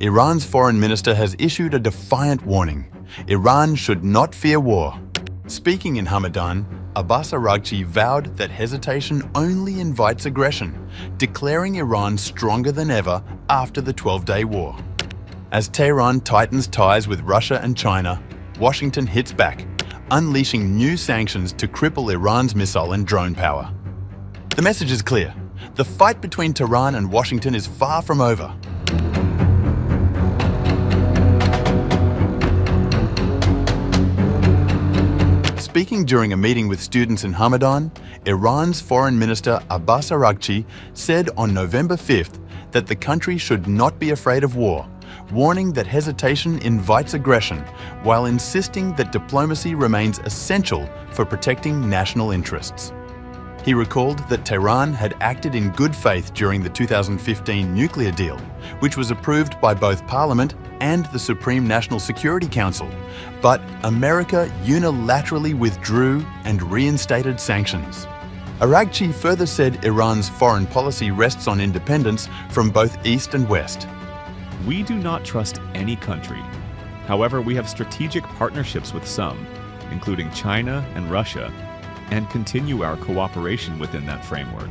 Iran's foreign minister has issued a defiant warning. Iran should not fear war. Speaking in Hamedan, Abbas Araghchi vowed that hesitation only invites aggression, declaring Iran stronger than ever after the 12-day war. As Tehran tightens ties with Russia and China, Washington hits back, unleashing new sanctions to cripple Iran's missile and drone power. The message is clear. The fight between Tehran and Washington is far from over. Speaking during a meeting with students in Hamedan, Iran's Foreign Minister Abbas Araghchi said on November 5th that the country should not be afraid of war, warning that hesitation invites aggression, while insisting that diplomacy remains essential for protecting national interests. He recalled that Tehran had acted in good faith during the 2015 nuclear deal, which was approved by both Parliament and the Supreme National Security Council, but America unilaterally withdrew and reinstated sanctions. Araghchi further said Iran's foreign policy rests on independence from both East and West. We do not trust any country. However, we have strategic partnerships with some, including China and Russia, and continue our cooperation within that framework.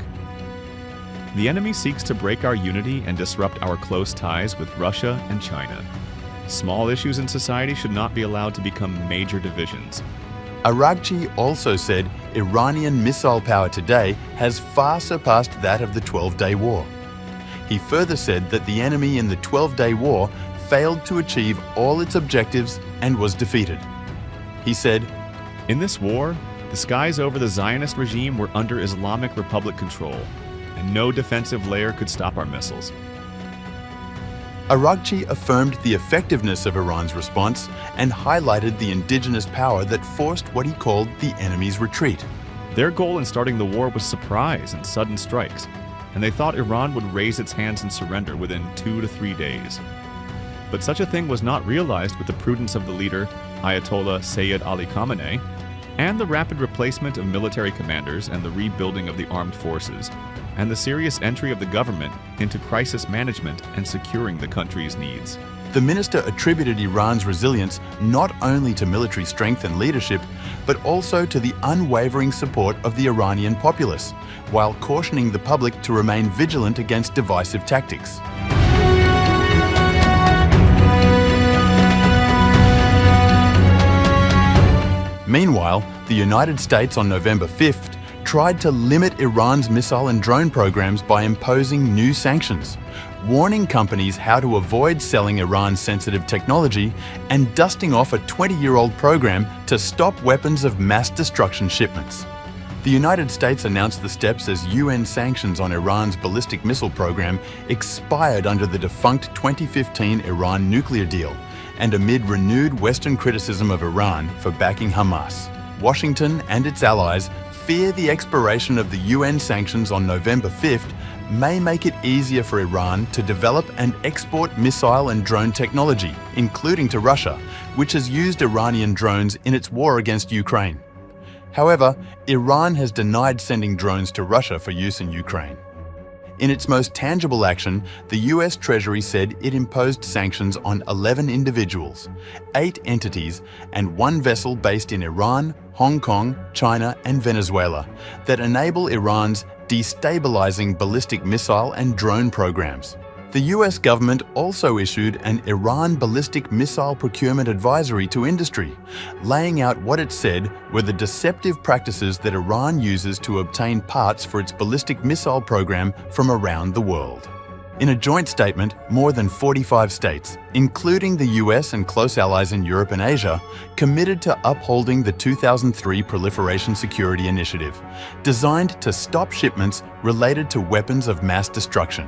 The enemy seeks to break our unity and disrupt our close ties with Russia and China. Small issues in society should not be allowed to become major divisions. Araghchi also said Iranian missile power today has far surpassed that of the 12-day war. He further said that the enemy in the 12-day war failed to achieve all its objectives and was defeated. He said, "In this war, the skies over the Zionist regime were under Islamic Republic control, and no defensive layer could stop our missiles." Araghchi affirmed the effectiveness of Iran's response and highlighted the indigenous power that forced what he called the enemy's retreat. Their goal in starting the war was surprise and sudden strikes, and they thought Iran would raise its hands and surrender within 2 to 3 days. But such a thing was not realized with the prudence of the leader, Ayatollah Sayyid Ali Khamenei, and the rapid replacement of military commanders and the rebuilding of the armed forces, and the serious entry of the government into crisis management and securing the country's needs. The minister attributed Iran's resilience not only to military strength and leadership, but also to the unwavering support of the Iranian populace, while cautioning the public to remain vigilant against divisive tactics. Meanwhile, the United States on November 5th tried to limit Iran's missile and drone programs by imposing new sanctions, warning companies how to avoid selling Iran sensitive technology and dusting off a 20-year-old program to stop weapons of mass destruction shipments. The United States announced the steps as UN sanctions on Iran's ballistic missile program expired under the defunct 2015 Iran nuclear deal, and amid renewed Western criticism of Iran for backing Hamas. Washington and its allies fear the expiration of the UN sanctions on November 5th may make it easier for Iran to develop and export missile and drone technology, including to Russia, which has used Iranian drones in its war against Ukraine. However, Iran has denied sending drones to Russia for use in Ukraine. In its most tangible action, the US Treasury said it imposed sanctions on 11 individuals, 8 entities, and 1 vessel based in Iran, Hong Kong, China, and Venezuela that enable Iran's destabilizing ballistic missile and drone programs. The US government also issued an Iran ballistic missile procurement advisory to industry, laying out what it said were the deceptive practices that Iran uses to obtain parts for its ballistic missile program from around the world. In a joint statement, more than 45 states, including the US and close allies in Europe and Asia, committed to upholding the 2003 Proliferation Security Initiative, designed to stop shipments related to weapons of mass destruction.